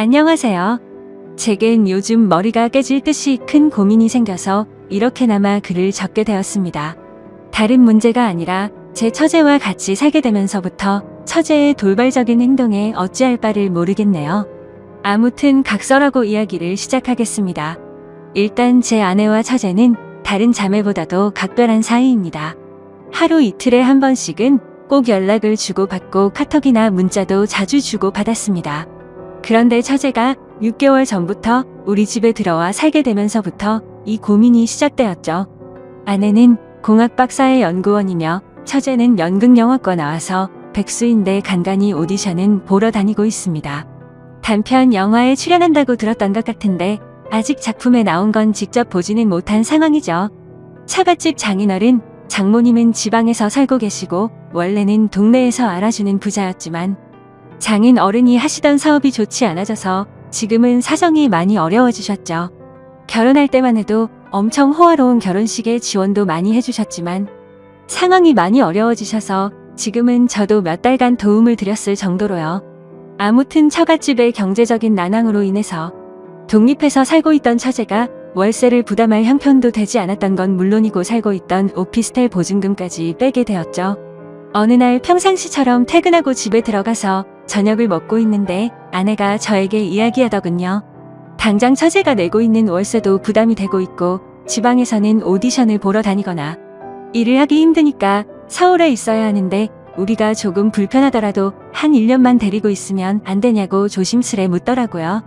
안녕하세요. 제겐 요즘 머리가 깨질 듯이 큰 고민이 생겨서 이렇게나마 글을 적게 되었습니다. 다른 문제가 아니라 제 처제와 같이 살게 되면서부터 처제의 돌발적인 행동에 어찌할 바를 모르겠네요. 아무튼 각설하고 이야기를 시작하겠습니다. 일단 제 아내와 처제는 다른 자매보다도 각별한 사이입니다. 하루 이틀에 한 번씩은 꼭 연락을 주고받고 카톡이나 문자도 자주 주고받았습니다. 그런데 처제가 6개월 전부터 우리 집에 들어와 살게 되면서부터 이 고민이 시작되었죠. 아내는 공학 박사의 연구원이며 처제는 연극영화과 나와서 백수인데 간간히 오디션은 보러 다니고 있습니다. 단편 영화에 출연한다고 들었던 것 같은데 아직 작품에 나온 건 직접 보지는 못한 상황이죠. 처갓집 장인어른, 장모님은 지방에서 살고 계시고 원래는 동네에서 알아주는 부자였지만 장인 어른이 하시던 사업이 좋지 않아져서 지금은 사정이 많이 어려워지셨죠. 결혼할 때만 해도 엄청 호화로운 결혼식에 지원도 많이 해주셨지만 상황이 많이 어려워지셔서 지금은 저도 몇 달간 도움을 드렸을 정도로요. 아무튼 처갓집의 경제적인 난항으로 인해서 독립해서 살고 있던 처제가 월세를 부담할 형편도 되지 않았던 건 물론이고 살고 있던 오피스텔 보증금까지 빼게 되었죠. 어느 날 평상시처럼 퇴근하고 집에 들어가서 저녁을 먹고 있는데 아내가 저에게 이야기하더군요. 당장 처제가 내고 있는 월세도 부담이 되고 있고 지방에서는 오디션을 보러 다니거나 일을 하기 힘드니까 서울에 있어야 하는데 우리가 조금 불편하더라도 한 1년만 데리고 있으면 안 되냐고 조심스레 묻더라고요.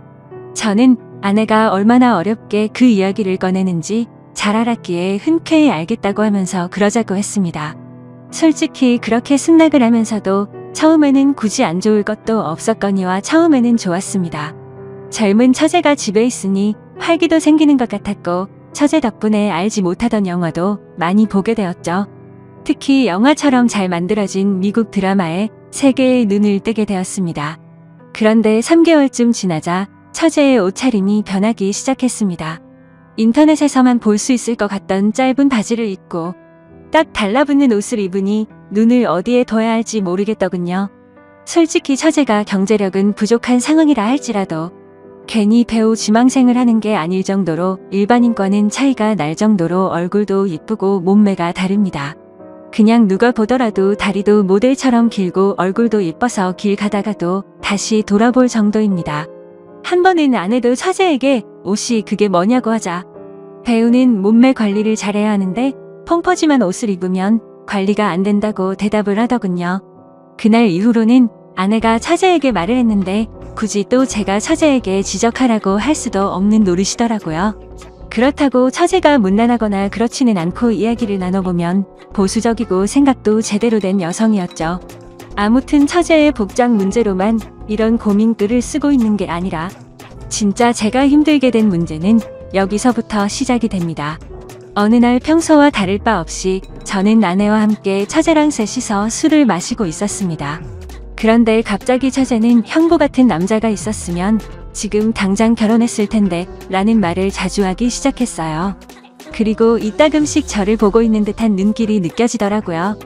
저는 아내가 얼마나 어렵게 그 이야기를 꺼내는지 잘 알았기에 흔쾌히 알겠다고 하면서 그러자고 했습니다. 솔직히 그렇게 승낙을 하면서도 처음에는 굳이 안 좋을 것도 없었거니와 처음에는 좋았습니다. 젊은 처제가 집에 있으니 활기도 생기는 것 같았고 처제 덕분에 알지 못하던 영화도 많이 보게 되었죠. 특히 영화처럼 잘 만들어진 미국 드라마에 세계의 눈을 뜨게 되었습니다. 그런데 3개월쯤 지나자 처제의 옷차림이 변하기 시작했습니다. 인터넷에서만 볼 수 있을 것 같던 짧은 바지를 입고 딱 달라붙는 옷을 입으니 눈을 어디에 둬야 할지 모르겠더군요. 솔직히 처제가 경제력은 부족한 상황이라 할지라도 괜히 배우 지망생을 하는 게 아닐 정도로 일반인과는 차이가 날 정도로 얼굴도 이쁘고 몸매가 다릅니다. 그냥 누가 보더라도 다리도 모델처럼 길고 얼굴도 예뻐서 길 가다가도 다시 돌아볼 정도입니다. 한 번은 아내도 처제에게 옷이 그게 뭐냐고 하자 배우는 몸매 관리를 잘해야 하는데 펑퍼짐한 옷을 입으면 관리가 안 된다고 대답을 하더군요. 그날 이후로는 아내가 처제에게 말을 했는데 굳이 또 제가 처제에게 지적하라고 할 수도 없는 노릇이더라고요. 그렇다고 처제가 문란하거나 그렇지는 않고 이야기를 나눠보면 보수적이고 생각도 제대로 된 여성이었죠. 아무튼 처제의 복장 문제로만 이런 고민글을 쓰고 있는 게 아니라 진짜 제가 힘들게 된 문제는 여기서부터 시작이 됩니다. 어느 날 평소와 다를 바 없이 저는 아내와 함께 처제랑 셋이서 술을 마시고 있었습니다. 그런데 갑자기 처제는 형부 같은 남자가 있었으면 지금 당장 결혼했을 텐데 라는 말을 자주 하기 시작했어요. 그리고 이따금씩 저를 보고 있는 듯한 눈길이 느껴지더라고요.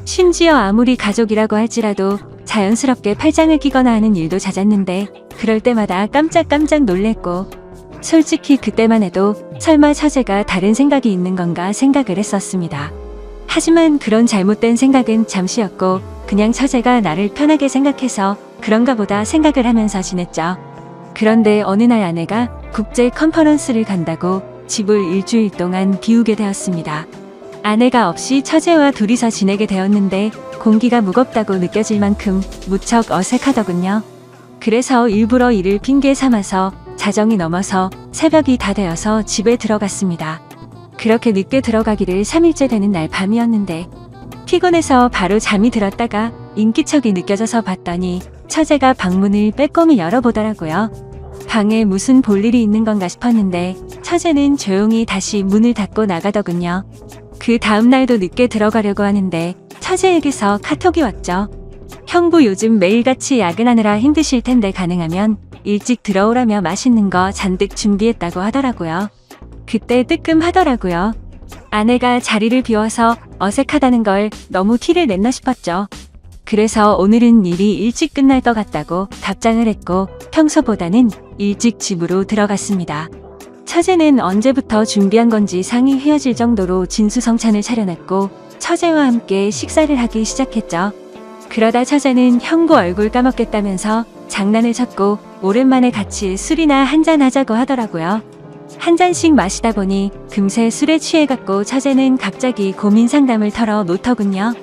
심지어 아무리 가족이라고 할지라도 자연스럽게 팔짱을 끼거나 하는 일도 잦았는데 그럴 때마다 깜짝깜짝 놀랬고 솔직히 그때만 해도 설마 처제가 다른 생각이 있는 건가 생각을 했었습니다. 하지만 그런 잘못된 생각은 잠시였고 그냥 처제가 나를 편하게 생각해서 그런가 보다 생각을 하면서 지냈죠. 그런데 어느 날 아내가 국제 컨퍼런스를 간다고 집을 일주일 동안 비우게 되었습니다. 아내가 없이 처제와 둘이서 지내게 되었는데 공기가 무겁다고 느껴질 만큼 무척 어색하더군요. 그래서 일부러 이를 핑계 삼아서 자정이 넘어서 새벽이 다 되어서 집에 들어갔습니다. 그렇게 늦게 들어가기를 3일째 되는 날 밤이었는데 피곤해서 바로 잠이 들었다가 인기척이 느껴져서 봤더니 처제가 방문을 빼꼼히 열어보더라고요. 방에 무슨 볼일이 있는 건가 싶었는데 처제는 조용히 다시 문을 닫고 나가더군요. 그 다음날도 늦게 들어가려고 하는데 처제에게서 카톡이 왔죠. 형부 요즘 매일같이 야근하느라 힘드실 텐데 가능하면 일찍 들어오라며 맛있는 거 잔뜩 준비했다고 하더라고요. 그때 뜨끔하더라고요. 아내가 자리를 비워서 어색하다는 걸 너무 티를 냈나 싶었죠. 그래서 오늘은 일이 일찍 끝날 것 같다고 답장을 했고 평소보다는 일찍 집으로 들어갔습니다. 처제는 언제부터 준비한 건지 상이 휘어질 정도로 진수성찬을 차려놨고 처제와 함께 식사를 하기 시작했죠. 그러다 처제는 형부 얼굴 까먹겠다면서 장난을 쳤고 오랜만에 같이 술이나 한잔 하자고 하더라고요. 한 잔씩 마시다 보니 금세 술에 취해갔고 처제는 갑자기 고민 상담을 털어 놓더군요.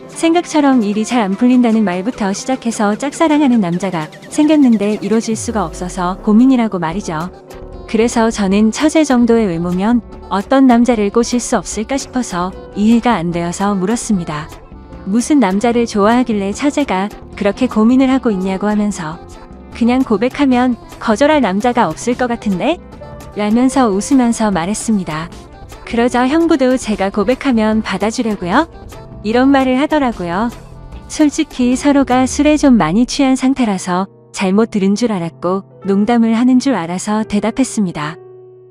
생각처럼 일이 잘 안 풀린다는 말부터 시작해서 짝사랑하는 남자가 생겼는데 이루어질 수가 없어서 고민이라고 말이죠. 그래서 저는 처제 정도의 외모면 어떤 남자를 꼬실 수 없을까 싶어서 이해가 안 되어서 물었습니다. 무슨 남자를 좋아하길래 처제가 그렇게 고민을 하고 있냐고 하면서 그냥 고백하면 거절할 남자가 없을 것 같은데? 라면서 웃으면서 말했습니다. 그러자 형부도 제가 고백하면 받아주려고요? 이런 말을 하더라고요. 솔직히 서로가 술에 좀 많이 취한 상태라서 잘못 들은 줄 알았고 농담을 하는 줄 알아서 대답했습니다.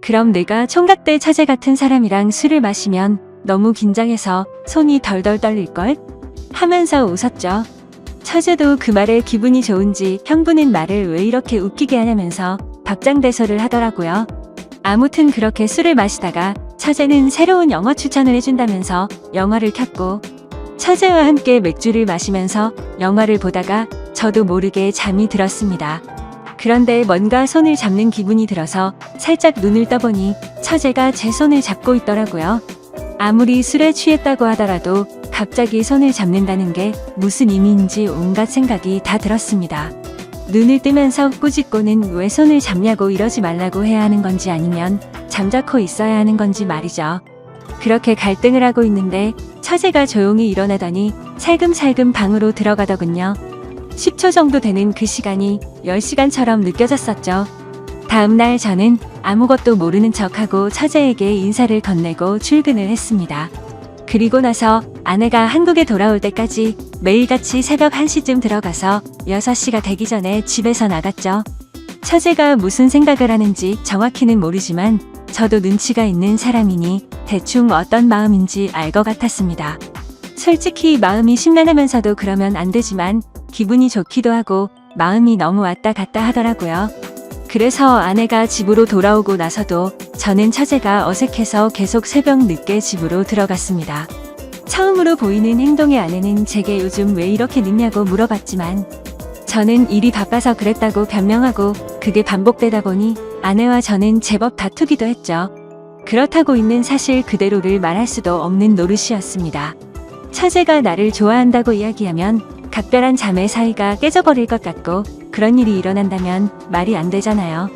그럼 내가 총각대 처제 같은 사람이랑 술을 마시면 너무 긴장해서 손이 덜덜 떨릴걸? 하면서 웃었죠. 처제도 그 말에 기분이 좋은지 형부는 말을 왜 이렇게 웃기게 하냐면서 박장대소를 하더라고요. 아무튼 그렇게 술을 마시다가 처제는 새로운 영화 추천을 해준다면서 영화를 켰고 처제와 함께 맥주를 마시면서 영화를 보다가 저도 모르게 잠이 들었습니다. 그런데 뭔가 손을 잡는 기분이 들어서 살짝 눈을 떠보니 처제가 제 손을 잡고 있더라고요. 아무리 술에 취했다고 하더라도 갑자기 손을 잡는다는 게 무슨 의미인지 온갖 생각이 다 들었습니다. 눈을 뜨면서 꾸짖고는 왜 손을 잡냐고 이러지 말라고 해야 하는 건지 아니면 잠자코 있어야 하는 건지 말이죠. 그렇게 갈등을 하고 있는데 처제가 조용히 일어나더니 살금살금 방으로 들어가더군요. 10초 정도 되는 그 시간이 10시간처럼 느껴졌었죠. 다음날 저는 아무것도 모르는 척하고 처제에게 인사를 건네고 출근을 했습니다. 그리고 나서 아내가 한국에 돌아올 때까지 매일같이 새벽 1시쯤 들어가서 6시가 되기 전에 집에서 나갔죠. 처제가 무슨 생각을 하는지 정확히는 모르지만 저도 눈치가 있는 사람이니 대충 어떤 마음인지 알 것 같았습니다. 솔직히 마음이 심란하면서도 그러면 안 되지만 기분이 좋기도 하고 마음이 너무 왔다 갔다 하더라고요. 그래서 아내가 집으로 돌아오고 나서도 저는 처제가 어색해서 계속 새벽 늦게 집으로 들어갔습니다. 처음으로 보이는 행동의 아내는 제게 요즘 왜 이렇게 늦냐고 물어봤지만 저는 일이 바빠서 그랬다고 변명하고 그게 반복되다 보니 아내와 저는 제법 다투기도 했죠. 그렇다고 있는 사실 그대로를 말할 수도 없는 노릇이었습니다. 처제가 나를 좋아한다고 이야기하면 각별한 자매 사이가 깨져버릴 것 같고 그런 일이 일어난다면 말이 안 되잖아요.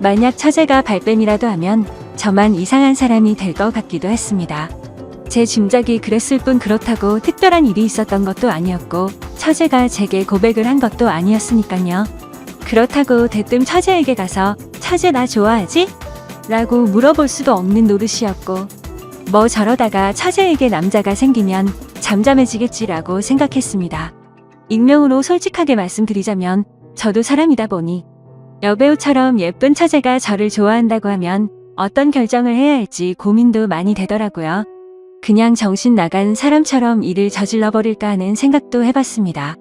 만약 처제가 발뺌이라도 하면 저만 이상한 사람이 될 것 같기도 했습니다. 제 짐작이 그랬을 뿐 그렇다고 특별한 일이 있었던 것도 아니었고 처제가 제게 고백을 한 것도 아니었으니까요. 그렇다고 대뜸 처제에게 가서 처제 나 좋아하지? 라고 물어볼 수도 없는 노릇이었고 뭐 저러다가 처제에게 남자가 생기면 잠잠해지겠지라고 생각했습니다. 익명으로 솔직하게 말씀드리자면 저도 사람이다 보니 여배우처럼 예쁜 처제가 저를 좋아한다고 하면 어떤 결정을 해야 할지 고민도 많이 되더라고요. 그냥 정신 나간 사람처럼 일을 저질러 버릴까 하는 생각도 해봤습니다.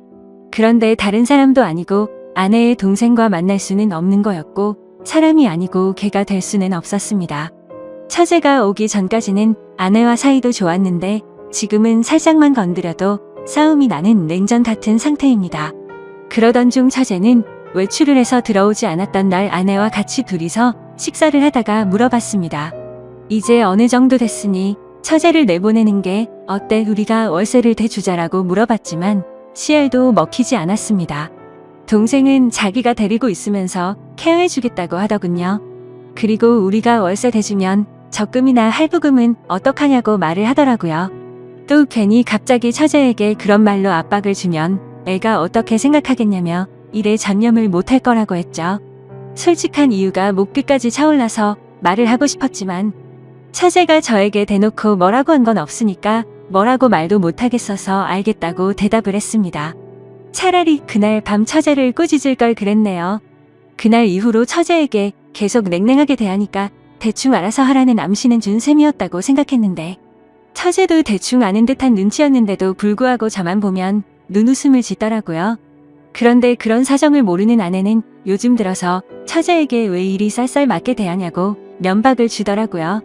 그런데 다른 사람도 아니고 아내의 동생과 만날 수는 없는 거였고 사람이 아니고 개가 될 수는 없었습니다. 처제가 오기 전까지는 아내와 사이도 좋았는데 지금은 살짝만 건드려도 싸움이 나는 냉전 같은 상태입니다. 그러던 중 처제는 외출을 해서 들어오지 않았던 날 아내와 같이 둘이서 식사를 하다가 물어봤습니다. 이제 어느 정도 됐으니 처제를 내보내는 게 어때 우리가 월세를 대주자라고 물어봤지만 씨알도 먹히지 않았습니다. 동생은 자기가 데리고 있으면서 케어해주겠다고 하더군요. 그리고 우리가 월세 대주면 적금이나 할부금은 어떡하냐고 말을 하더라고요. 또 괜히 갑자기 처제에게 그런 말로 압박을 주면 애가 어떻게 생각하겠냐며 일에 전념을 못할 거라고 했죠. 솔직한 이유가 목 끝까지 차올라서 말을 하고 싶었지만 처제가 저에게 대놓고 뭐라고 한 건 없으니까 뭐라고 말도 못하겠어서 알겠다고 대답을 했습니다. 차라리 그날 밤 처제를 꾸짖을 걸 그랬네요. 그날 이후로 처제에게 계속 냉랭하게 대하니까 대충 알아서 하라는 암시는 준 셈이었다고 생각했는데 처제도 대충 아는 듯한 눈치였는데도 불구하고 저만 보면 눈웃음을 짓더라고요. 그런데 그런 사정을 모르는 아내는 요즘 들어서 처제에게 왜 이리 쌀쌀맞게 대하냐고 면박을 주더라고요.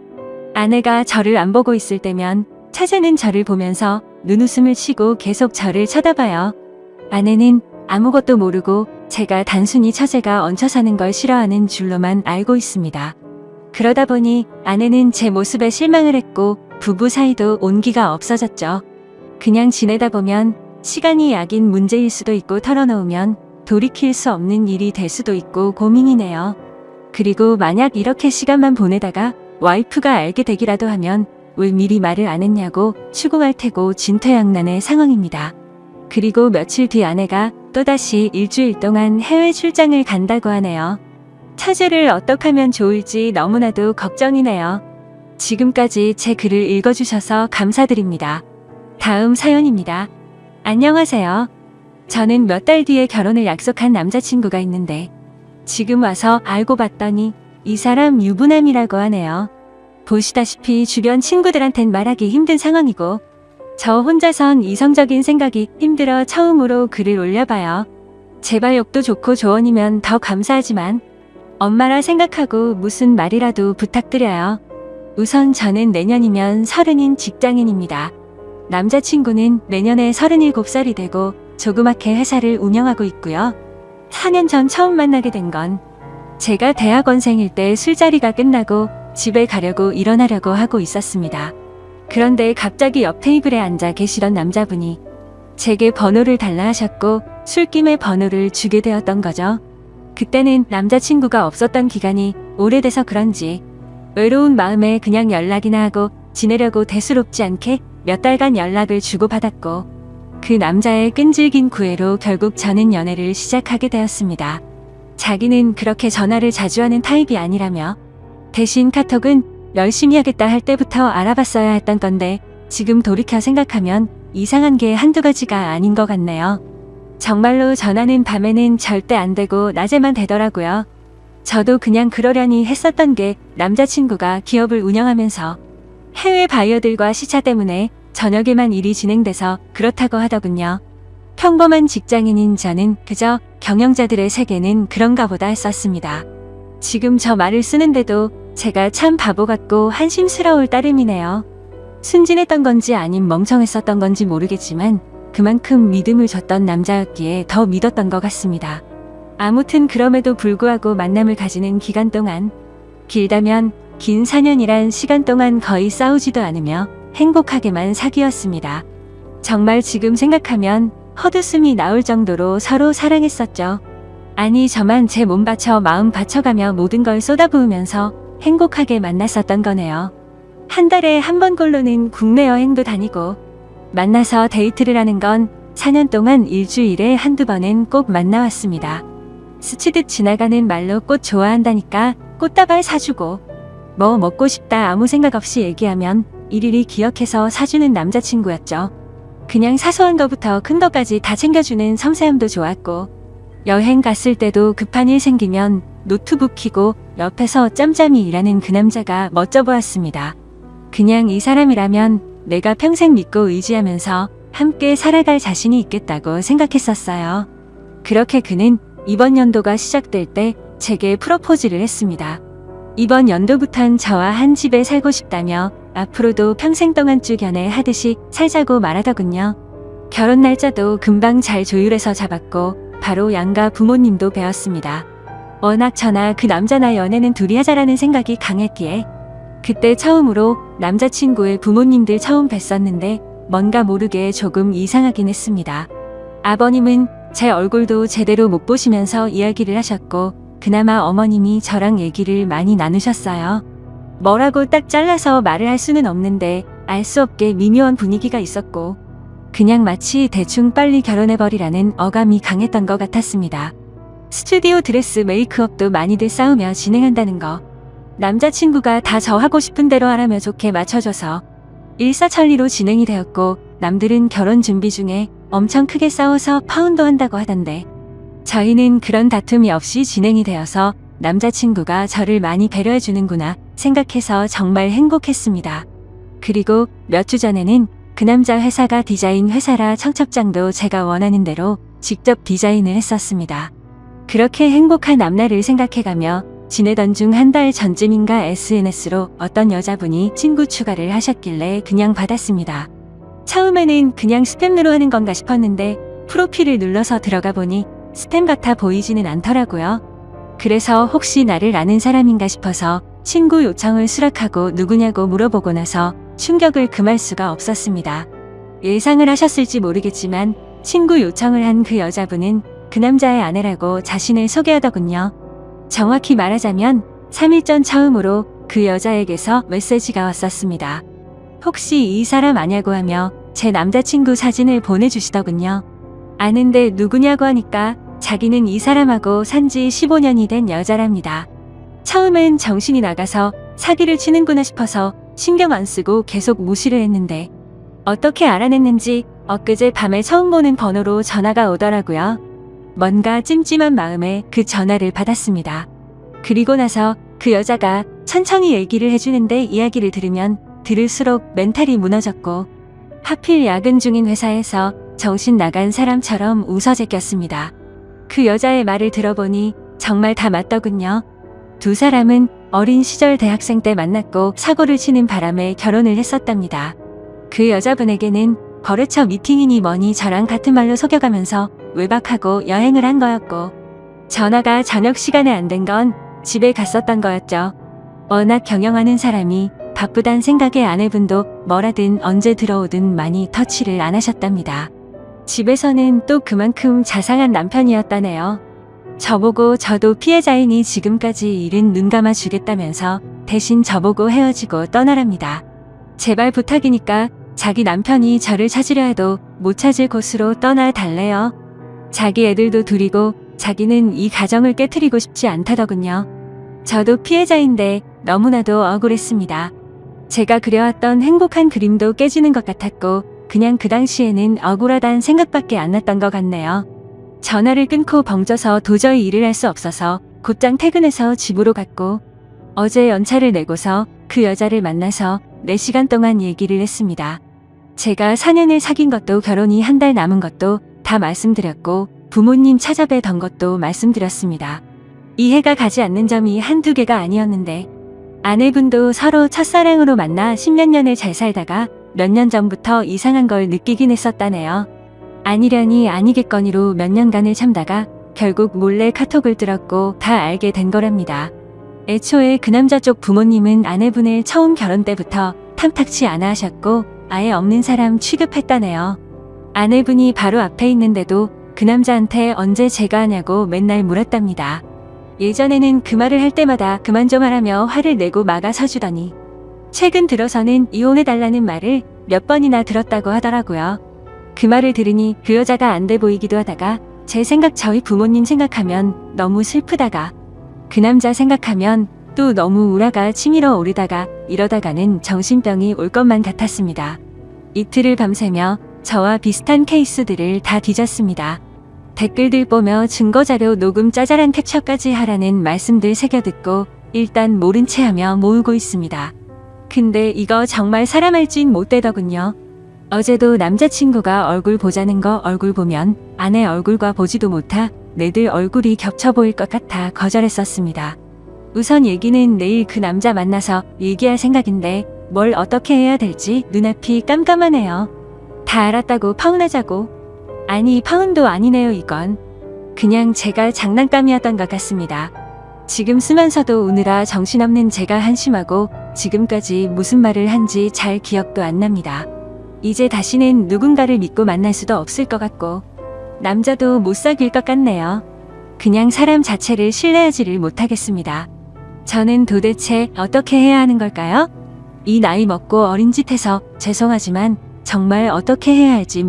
아내가 저를 안 보고 있을 때면 처제는 저를 보면서 눈웃음을 치고 계속 저를 쳐다봐요. 아내는 아무것도 모르고 제가 단순히 처제가 얹혀 사는 걸 싫어하는 줄로만 알고 있습니다. 그러다 보니 아내는 제 모습에 실망을 했고 부부 사이도 온기가 없어졌죠. 그냥 지내다 보면 시간이 약인 문제일 수도 있고 털어놓으면 돌이킬 수 없는 일이 될 수도 있고 고민이네요. 그리고 만약 이렇게 시간만 보내다가 와이프가 알게 되기라도 하면 왜 미리 말을 안 했냐고 추궁할 테고 진퇴양난의 상황입니다. 그리고 며칠 뒤 아내가 또다시 일주일 동안 해외 출장을 간다고 하네요. 처제를 어떻게 하면 좋을지 너무나도 걱정이네요. 지금까지 제 글을 읽어주셔서 감사드립니다. 다음 사연입니다. 안녕하세요. 저는 몇 달 뒤에 결혼을 약속한 남자친구가 있는데 지금 와서 알고 봤더니 이 사람 유부남이라고 하네요. 보시다시피 주변 친구들한텐 말하기 힘든 상황이고 저 혼자선 이성적인 생각이 힘들어 처음으로 글을 올려봐요. 제발 욕도 좋고 조언이면 더 감사하지만 엄마라 생각하고 무슨 말이라도 부탁드려요. 우선 저는 내년이면 30인 직장인입니다. 남자친구는 내년에 37살이 되고 조그맣게 회사를 운영하고 있고요. 4년 전 처음 만나게 된 건 제가 대학원생일 때 술자리가 끝나고 집에 가려고 일어나려고 하고 있었습니다. 그런데 갑자기 옆 테이블에 앉아 계시던 남자분이 제게 번호를 달라 하셨고 술김에 번호를 주게 되었던 거죠. 그때는 남자친구가 없었던 기간이 오래돼서 그런지 외로운 마음에 그냥 연락이나 하고 지내려고 대수롭지 않게 몇 달간 연락을 주고받았고 그 남자의 끈질긴 구애로 결국 저는 연애를 시작하게 되었습니다. 자기는 그렇게 전화를 자주 하는 타입이 아니라며 대신 카톡은 열심히 하겠다 할 때부터 알아봤어야 했던 건데 지금 돌이켜 생각하면 이상한 게 한두 가지가 아닌 것 같네요. 정말로 전화는 밤에는 절대 안 되고 낮에만 되더라고요. 저도 그냥 그러려니 했었던 게 남자친구가 기업을 운영하면서 해외 바이어들과 시차 때문에 저녁에만 일이 진행돼서 그렇다고 하더군요. 평범한 직장인인 저는 그저 경영자들의 세계는 그런가 보다 했었습니다. 지금 저 말을 쓰는데도 제가 참 바보 같고 한심스러울 따름이네요. 순진했던 건지 아님 멍청했었던 건지 모르겠지만 그만큼 믿음을 줬던 남자였기에 더 믿었던 것 같습니다. 아무튼 그럼에도 불구하고 만남을 가지는 기간 동안 길다면 긴 4년이란 시간 동안 거의 싸우지도 않으며 행복하게만 사귀었습니다. 정말 지금 생각하면 헛웃음이 나올 정도로 서로 사랑했었죠. 아니 저만 제 몸 바쳐 마음 바쳐가며 모든 걸 쏟아부으면서 행복하게 만났었던 거네요. 한 달에 한 번꼴로는 국내 여행도 다니고 만나서 데이트를 하는 건 4년 동안 일주일에 한두 번은 꼭 만나왔습니다. 스치듯 지나가는 말로 꽃 좋아한다니까 꽃다발 사주고 뭐 먹고 싶다 아무 생각 없이 얘기하면 일일이 기억해서 사주는 남자친구였죠. 그냥 사소한 거부터 큰 거까지 다 챙겨주는 섬세함도 좋았고 여행 갔을 때도 급한 일 생기면 노트북 켜고 옆에서 짬짬이 일하는 그 남자가 멋져 보였습니다. 그냥 이 사람이라면 내가 평생 믿고 의지하면서 함께 살아갈 자신이 있겠다고 생각했었어요. 그렇게 그는 이번 연도가 시작될 때 제게 프로포즈를 했습니다. 이번 연도부턴 저와 한 집에 살고 싶다며 앞으로도 평생 동안 쭉 연애하듯이 살자고 말하더군요. 결혼 날짜도 금방 잘 조율해서 잡았고 바로 양가 부모님도 배웠습니다. 워낙 저나 그 남자나 연애는 둘이 하자라는 생각이 강했기에 그때 처음으로 남자친구의 부모님들 처음 뵀었는데 뭔가 모르게 조금 이상하긴 했습니다. 아버님은 제 얼굴도 제대로 못 보시면서 이야기를 하셨고 그나마 어머님이 저랑 얘기를 많이 나누셨어요. 뭐라고 딱 잘라서 말을 할 수는 없는데 알 수 없게 미묘한 분위기가 있었고 그냥 마치 대충 빨리 결혼해버리라는 어감이 강했던 것 같았습니다. 스튜디오 드레스 메이크업도 많이들 싸우며 진행한다는 거. 남자친구가 다 저 하고 싶은 대로 하라며 좋게 맞춰줘서 일사천리로 진행이 되었고 남들은 결혼 준비 중에 엄청 크게 싸워서 파혼도 한다고 하던데 저희는 그런 다툼이 없이 진행이 되어서 남자친구가 저를 많이 배려해주는구나 생각해서 정말 행복했습니다. 그리고 몇 주 전에는 그 남자 회사가 디자인 회사라 청첩장도 제가 원하는 대로 직접 디자인을 했었습니다. 그렇게 행복한 앞날을 생각해가며 지내던 중 한 달 전쯤인가 SNS로 어떤 여자분이 친구 추가를 하셨길래 그냥 받았습니다. 처음에는 그냥 스팸으로 하는 건가 싶었는데 프로필을 눌러서 들어가 보니 스팸 같아 보이지는 않더라고요. 그래서 혹시 나를 아는 사람인가 싶어서 친구 요청을 수락하고 누구냐고 물어보고 나서 충격을 금할 수가 없었습니다. 예상을 하셨을지 모르겠지만 친구 요청을 한 그 여자분은 그 남자의 아내라고 자신을 소개하더군요. 정확히 말하자면 3일 전 처음으로 그 여자에게서 메시지가 왔었습니다. 혹시 이 사람 아냐고 하며 제 남자친구 사진을 보내주시더군요. 아는데 누구냐고 하니까 자기는 이 사람하고 산지 15년이 된 여자랍니다. 처음엔 정신이 나가서 사기를 치는구나 싶어서 신경 안 쓰고 계속 무시를 했는데 어떻게 알아냈는지 엊그제 밤에 처음 보는 번호로 전화가 오더라고요. 뭔가 찜찜한 마음에 그 전화를 받았습니다. 그리고 나서 그 여자가 천천히 얘기를 해주는데 이야기를 들으면 들을수록 멘탈이 무너졌고 하필 야근 중인 회사에서 정신 나간 사람처럼 웃어제꼈습니다. 그 여자의 말을 들어보니 정말 다 맞더군요. 두 사람은 어린 시절 대학생 때 만났고 사고를 치는 바람에 결혼을 했었답니다. 그 여자분에게는 거래처 미팅이니 뭐니 저랑 같은 말로 속여가면서 외박하고 여행을 한 거였고 전화가 저녁 시간에 안 된 건 집에 갔었던 거였죠. 워낙 경영하는 사람이 바쁘단 생각에 아내분도 뭐라든 언제 들어오든 많이 터치를 안 하셨답니다. 집에서는 또 그만큼 자상한 남편이었다네요. 저보고 저도 피해자이니 지금까지 일은 눈 감아 주겠다면서 대신 저보고 헤어지고 떠나랍니다. 제발 부탁이니까 자기 남편이 저를 찾으려 해도 못 찾을 곳으로 떠나달래요. 자기 애들도 둘이고 자기는 이 가정을 깨트리고 싶지 않다더군요. 저도 피해자인데 너무나도 억울했습니다. 제가 그려왔던 행복한 그림도 깨지는 것 같았고 그냥 그 당시에는 억울하다는 생각밖에 안 났던 것 같네요. 전화를 끊고 벙쪄서 도저히 일을 할 수 없어서 곧장 퇴근해서 집으로 갔고 어제 연차를 내고서 그 여자를 만나서 4시간 동안 얘기를 했습니다. 제가 4년을 사귄 것도 결혼이 한 달 남은 것도 다 말씀드렸고 부모님 찾아뵈던 것도 말씀드렸습니다. 이해가 가지 않는 점이 한두 개가 아니었는데 아내분도 서로 첫사랑으로 만나 10몇 년을 잘 살다가 몇 년 전부터 이상한 걸 느끼긴 했었다네요. 아니려니 아니겠거니로 몇 년간을 참다가 결국 몰래 카톡을 들었고 다 알게 된 거랍니다. 애초에 그 남자 쪽 부모님은 아내분을 처음 결혼 때부터 탐탁치 않아 하셨고 아예 없는 사람 취급했다네요. 아내분이 바로 앞에 있는데도 그 남자한테 언제 제가 하냐고 맨날 물었답니다. 예전에는 그 말을 할 때마다 그만 좀 하라며 화를 내고 막아서주더니 최근 들어서는 이혼해달라는 말을 몇 번이나 들었다고 하더라고요. 그 말을 들으니 그 여자가 안 돼 보이기도 하다가 제 생각 저희 부모님 생각하면 너무 슬프다가 그 남자 생각하면 또 너무 우라가 치밀어 오르다가 이러다가는 정신병이 올 것만 같았습니다. 이틀을 밤새며 저와 비슷한 케이스들을 다 뒤졌습니다. 댓글들 보며 증거자료 녹음 짜잘한 캡처까지 하라는 말씀들 새겨듣고 일단 모른 체 하며 모으고 있습니다. 근데 이거 정말 사람 할 짓 못 되더군요. 어제도 남자친구가 얼굴 보자는 거 얼굴 보면 아내 얼굴과 보지도 못하 내들 얼굴이 겹쳐 보일 것 같아 거절했었습니다. 우선 얘기는 내일 그 남자 만나서 얘기할 생각인데 뭘 어떻게 해야 될지 눈앞이 깜깜하네요. 다 알았다고 파혼하자고. 아니 파혼도 아니네요 이건. 그냥 제가 장난감이었던 것 같습니다. 지금 쓰면서도 우느라 정신없는 제가 한심하고 지금까지 무슨 말을 한지 잘 기억도 안 납니다. 이제 다시는 누군가를 믿고 만날 수도 없을 것 같고 남자도 못 사귈 것 같네요. 그냥 사람 자체를 신뢰하지를 못하겠습니다. 저는 도대체 어떻게 해야 하는 걸까요? 이 나이 먹고 어린 짓 해서 죄송하지만 정말 어떻게 해야 할지